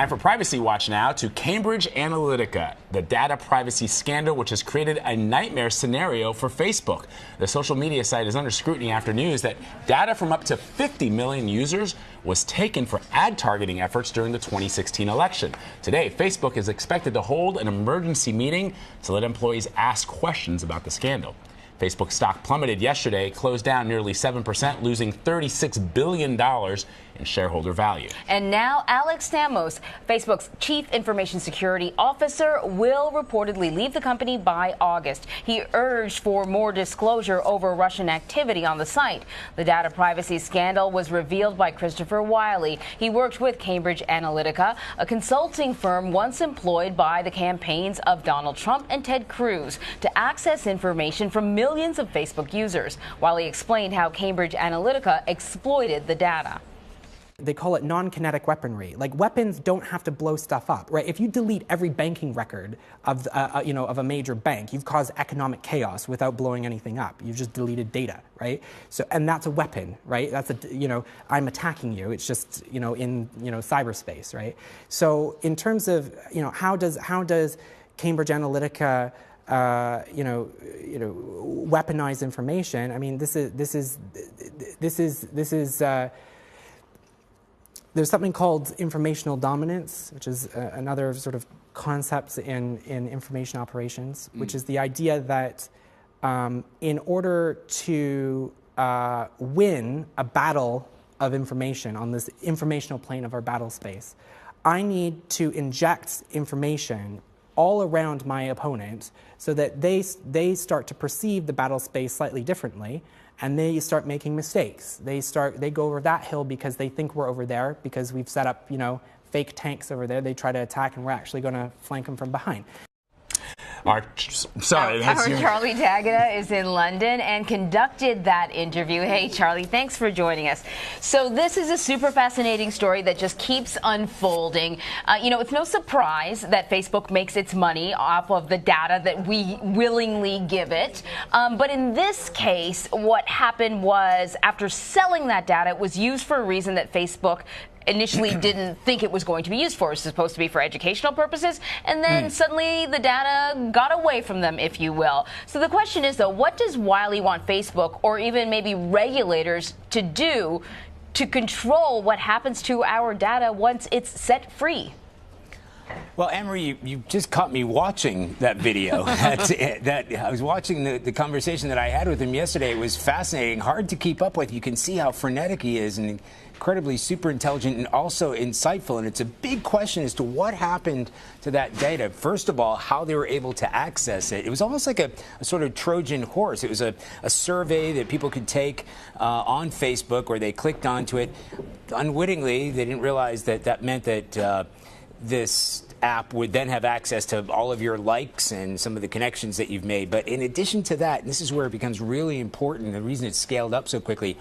Time for Privacy Watch now to Cambridge Analytica, the data privacy scandal which has created a nightmare scenario for Facebook. The social media site is under scrutiny after news that data from up to 50 million users was taken for ad targeting efforts during the 2016 election. Today, Facebook is expected to hold an emergency meeting to let employees ask questions about the scandal. Facebook stock plummeted yesterday, closed down nearly 7%, losing $36 billion in shareholder value. And now Alex Stamos, Facebook's chief information security officer, will reportedly leave the company by August. He urged for more disclosure over Russian activity on the site. The data privacy scandal was revealed by Christopher Wiley. He worked with Cambridge Analytica, a consulting firm once employed by the campaigns of Donald Trump and Ted Cruz to access information from millions of Facebook users. Wiley explained how Cambridge Analytica exploited the data. They call it non-kinetic weaponry. Like, weapons don't have to blow stuff up, right? If you delete every banking record of, of a major bank, you've caused economic chaos without blowing anything up. You've just deleted data, right? So, and that's a weapon, right? That's I'm attacking you. It's just, in cyberspace, right? So, in terms of, how does Cambridge Analytica weaponize information? I mean, there's something called informational dominance, which is another sort of concept in information operations, which is the idea that in order to win a battle of information on this informational plane of our battle space, I need to inject information all around my opponent so that they start to perceive the battle space slightly differently, and they start making mistakes. They go over that hill because they think we're over there because we've set up, fake tanks over there. They try to attack, and we're actually going to flank them from behind. Our Charlie D'Agata is in London and conducted that interview. Hey, Charlie, thanks for joining us. So this is a super fascinating story that just keeps unfolding. It's no surprise that Facebook makes its money off of the data that we willingly give it. But in this case, what happened was after selling that data, it was used for a reason that Facebook initially didn't think it was going to be used for. It was supposed to be for educational purposes, and then suddenly the data got away from them, if you will. So the question is, though, what does Wiley want Facebook or even maybe regulators to do to control what happens to our data once it's set free? Well, Anne-Marie, you just caught me watching that video. I was watching the conversation that I had with him yesterday. It was fascinating, hard to keep up with. You can see how frenetic he is and incredibly super intelligent and also insightful. And it's a big question as to what happened to that data. First of all, how they were able to access it. It was almost like a sort of Trojan horse. It was a survey that people could take on Facebook where they clicked onto it. Unwittingly, they didn't realize that that meant that this app would then have access to all of your likes and some of the connections that you've made. But in addition to that, and this is where it becomes really important, the reason it's scaled up so quickly,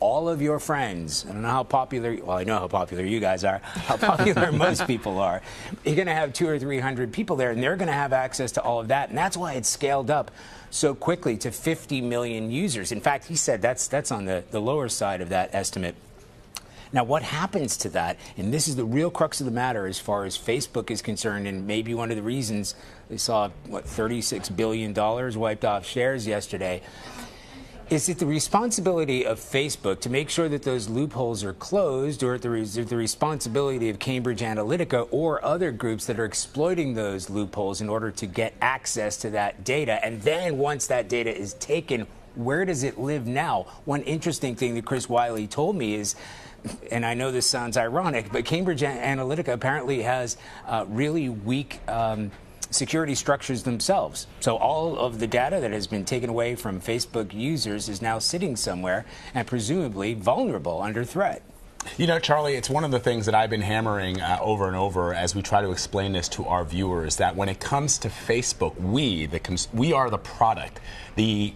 all of your friends, I don't know how popular, well, I know how popular you guys are, how popular most people are. You're going to have 200 or 300 people there, and they're going to have access to all of that. And that's why it's scaled up so quickly to 50 million users. In fact, he said that's on the lower side of that estimate. Now, what happens to that, and this is the real crux of the matter as far as Facebook is concerned, and maybe one of the reasons they saw, $36 billion wiped off shares yesterday, is it the responsibility of Facebook to make sure that those loopholes are closed, or is it the responsibility of Cambridge Analytica or other groups that are exploiting those loopholes in order to get access to that data? And then once that data is taken, where does it live now? One interesting thing that Chris Wiley told me is, and I know this sounds ironic, but Cambridge Analytica apparently has really weak security structures themselves. So all of the data that has been taken away from Facebook users is now sitting somewhere and presumably vulnerable, under threat. Charlie, it's one of the things that I've been hammering over and over as we try to explain this to our viewers, that when it comes to Facebook, we are the product. The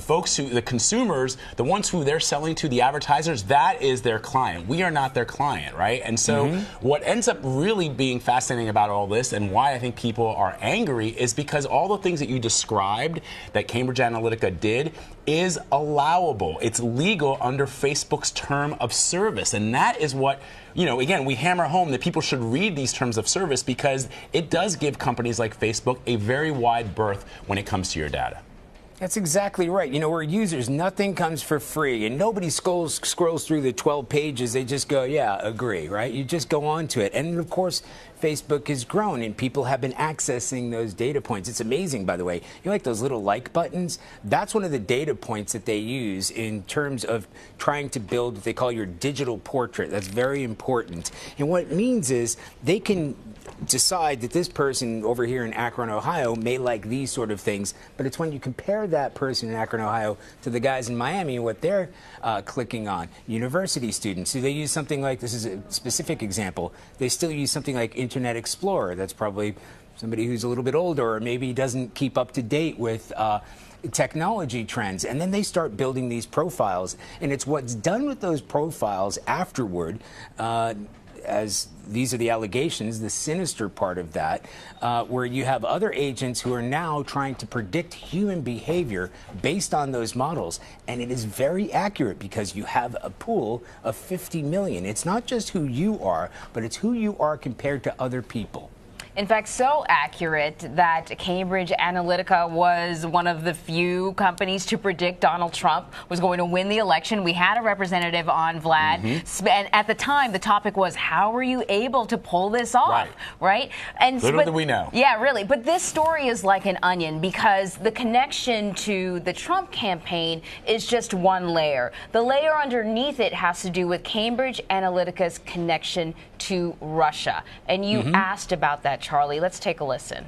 folks the consumers, the ones who they're selling to, the advertisers, that is their client. We are not their client, right? And so what ends up really being fascinating about all this, and why I think people are angry, is because all the things that you described that Cambridge Analytica did is allowable. It's legal under Facebook's term of service. service. And that is what, again, we hammer home that people should read these terms of service because it does give companies like Facebook a very wide berth when it comes to your data. That's exactly right. We're users. Nothing comes for free. And nobody scrolls through the 12 pages. They just go, yeah, agree, right? You just go on to it. And, of course, Facebook has grown and people have been accessing those data points. It's amazing, by the way. Like those little like buttons? That's one of the data points that they use in terms of trying to build what they call your digital portrait. That's very important. And what it means is they can decide that this person over here in Akron, Ohio may like these sort of things, but it's when you compare that person in Akron, Ohio to the guys in Miami and what they're clicking on. University students, do they use something like, this is a specific example, they still use something like Internet Explorer. That's probably somebody who's a little bit older or maybe doesn't keep up to date with technology trends, and then they start building these profiles, and it's what's done with those profiles afterward, as these are the allegations, the sinister part of that, where you have other agents who are now trying to predict human behavior based on those models. And it is very accurate because you have a pool of 50 million. It's not just who you are, but it's who you are compared to other people. In fact, so accurate that Cambridge Analytica was one of the few companies to predict Donald Trump was going to win the election. We had a representative on, Vlad, and at the time the topic was, how were you able to pull this off, right? And little did we know. Yeah, really. But this story is like an onion because the connection to the Trump campaign is just one layer. The layer underneath it has to do with Cambridge Analytica's connection to Russia. And you asked about that, Charlie. Let's take a listen.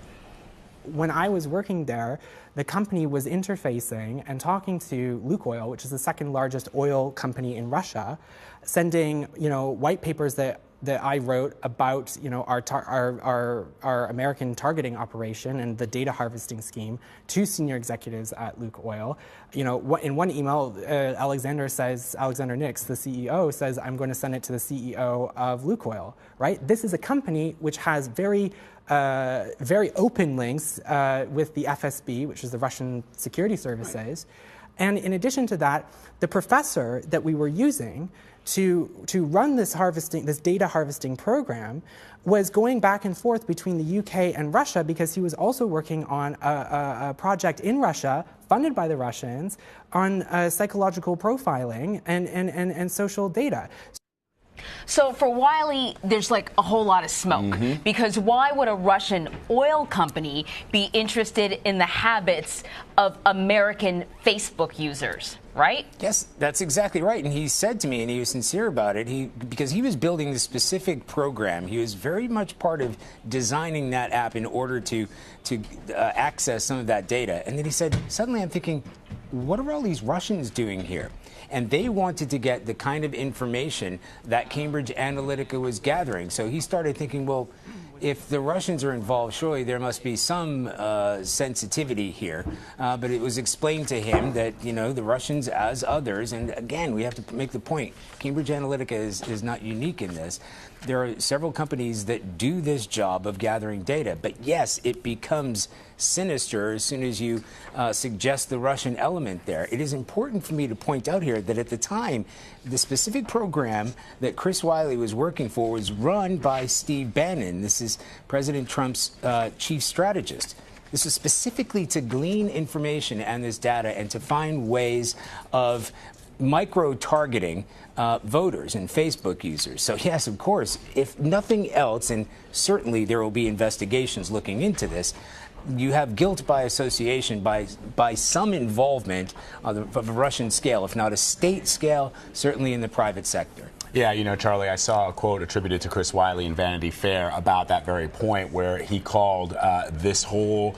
When I was working there, the company was interfacing and talking to Lukoil, which is the second largest oil company in Russia, sending white papers that I wrote about our American targeting operation and the data harvesting scheme to senior executives at Lukoil. In one email, Alexander Nix, the CEO, says, "I'm going to send it to the CEO of Lukoil." Right? This is a company which has very open links with the FSB, which is the Russian security services. And in addition to that, the professor that we were using to run this data harvesting program was going back and forth between the UK and Russia because he was also working on a project in Russia funded by the Russians on psychological profiling and social data. So for Wiley, there's like a whole lot of smoke because why would a Russian oil company be interested in the habits of American Facebook users, right? Yes, that's exactly right. And he said to me, and he was sincere about it, because he was building this specific program. He was very much part of designing that app in order to access some of that data. And then he said, suddenly I'm thinking, what are all these Russians doing here? And they wanted to get the kind of information that Cambridge Analytica was gathering. So he started thinking, well, if the Russians are involved, surely there must be some sensitivity here. But it was explained to him that, the Russians, as others, and again, we have to make the point, Cambridge Analytica is not unique in this. There are several companies that do this job of gathering data. But yes, it becomes sinister as soon as you suggest the Russian element there. It is important for me to point out here that at the time, the specific program that Chris Wiley was working for was run by Steve Bannon. This is President Trump's chief strategist. This is specifically to glean information and this data and to find ways of micro-targeting voters and Facebook users. So yes, of course, if nothing else, and certainly there will be investigations looking into this, you have guilt by association by some involvement of a Russian scale, if not a state scale, certainly in the private sector. Yeah, Charlie, I saw a quote attributed to Chris Wiley in Vanity Fair about that very point where he called this whole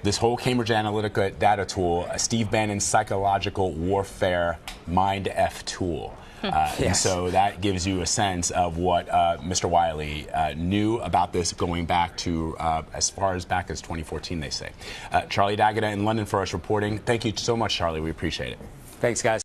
Cambridge Analytica data tool a Steve Bannon psychological warfare mind F tool. Yes. And so that gives you a sense of what Mr. Wiley knew about this going back to as far as back as 2014, they say. Charlie D'Agata in London for us reporting. Thank you so much, Charlie. We appreciate it. Thanks, guys.